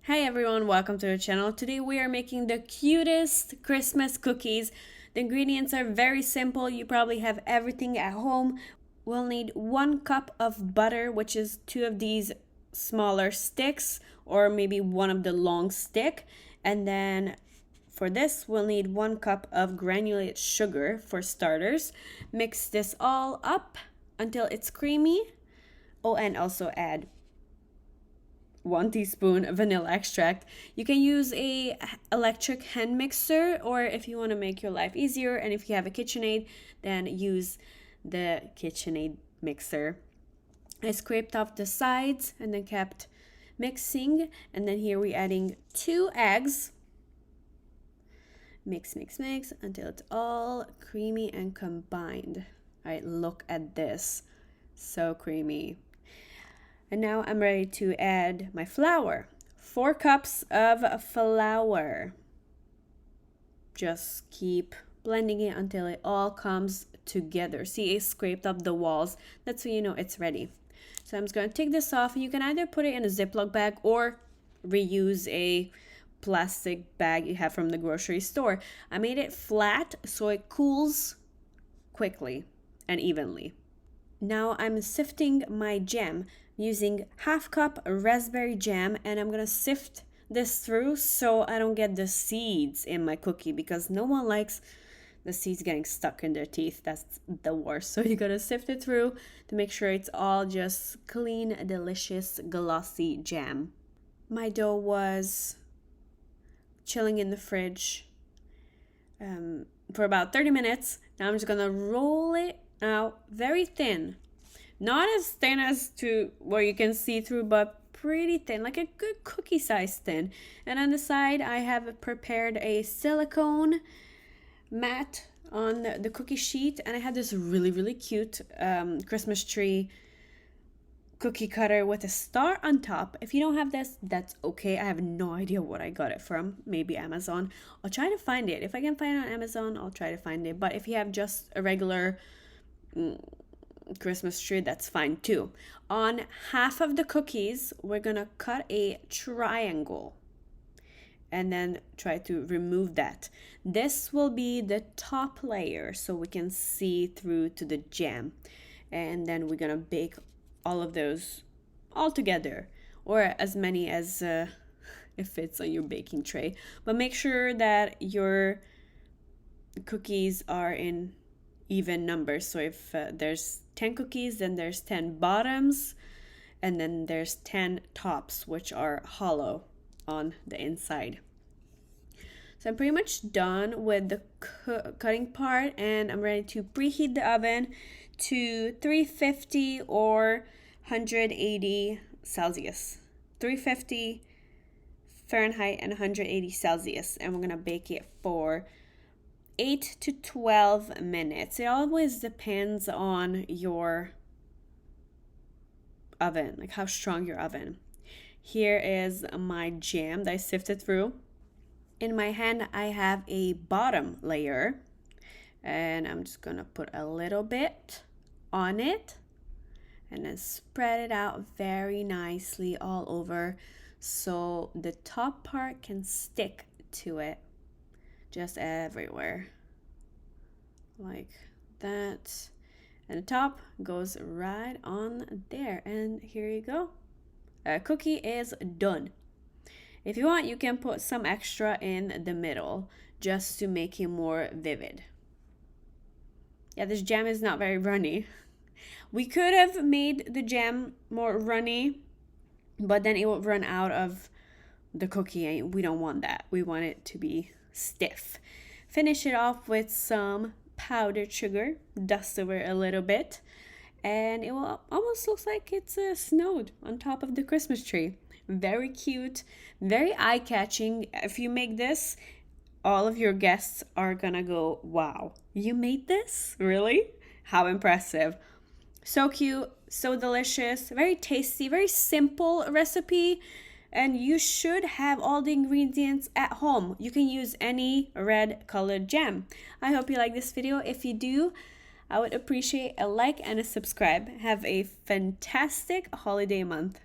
Hi everyone, welcome to the channel. Today we are making the cutest Christmas cookies. The ingredients are very simple. You probably have everything at home. We'll need 1 cup of butter, which is 2 of these smaller sticks or maybe one of the long stick. And then for this, we'll need 1 cup of granulated sugar for starters. Mix this all up until it's creamy. Oh, and also add 1 teaspoon vanilla extract. You can use a electric hand mixer, or if you want to make your life easier and if you have a KitchenAid, then use the KitchenAid mixer. I scraped off the sides and then kept mixing, and then here we're adding 2 eggs. Mix until it's all creamy and combined. All right, look at this, so creamy. And now I'm ready to add my flour. 4 cups of flour. Just keep blending it until it all comes together. See, it scraped up the walls. That's when you know it's ready. So I'm just going to take this off. You can either put it in a Ziploc bag or reuse a plastic bag you have from the grocery store. I made it flat so it cools quickly and evenly. Now I'm sifting my jam using 1/2 cup raspberry jam, and I'm gonna sift this through so I don't get the seeds in my cookie, because no one likes the seeds getting stuck in their teeth. That's the worst. So you gotta sift it through to make sure it's all just clean, delicious, glossy jam. My dough was chilling in the fridge for about 30 minutes. Now I'm just gonna roll it out very thin. Not as thin as to where you can see through, but pretty thin, like a good cookie size thin. And on the side, I have prepared a silicone mat on the cookie sheet, and I had this really cute Christmas tree cookie cutter with a star on top. If you don't have this, that's okay. I have no idea what I got it from. Maybe Amazon. I'll try to find it. If I can find it on Amazon, I'll try to find it. But if you have just a regular Christmas tree, that's fine too. On half of the cookies, we're gonna cut a triangle and then try to remove that. This will be the top layer so we can see through to the jam, and then we're gonna bake all of those all together, or as many as it fits on your baking tray. But make sure that your cookies are in even numbers. So if there's 10 cookies, then there's 10 bottoms, and then there's 10 tops, which are hollow on the inside. So I'm pretty much done with the cutting part, and I'm ready to preheat the oven to 350 or 180 Celsius. 350 Fahrenheit and 180 Celsius, and we're gonna bake it for 8 to 12 minutes. It always depends on your oven, like how strong your oven. Here is my jam that I sifted through. In my hand, I have a bottom layer, and I'm just gonna put a little bit on it and then spread it out very nicely all over so the top part can stick to it. Just everywhere, like that, and the top goes right on there, and here you go. A cookie is done. If you want, you can put some extra in the middle just to make it more vivid. Yeah, this jam is not very runny. We could have made the jam more runny, but then it would run out of the cookie, and we don't want that. We want it to be stiff. Finish it off with some powdered sugar, dust over a little bit, and it will almost looks like it's snowed on top of the Christmas tree. Very cute, very eye-catching. If you make this, all of your guests are gonna go, wow, you made this? Really? How impressive. So cute, so delicious, very tasty, very simple recipe. And you should have all the ingredients at home. You can use any red colored jam. I hope you like this video. If you do, I would appreciate a like and a subscribe. Have a fantastic holiday month.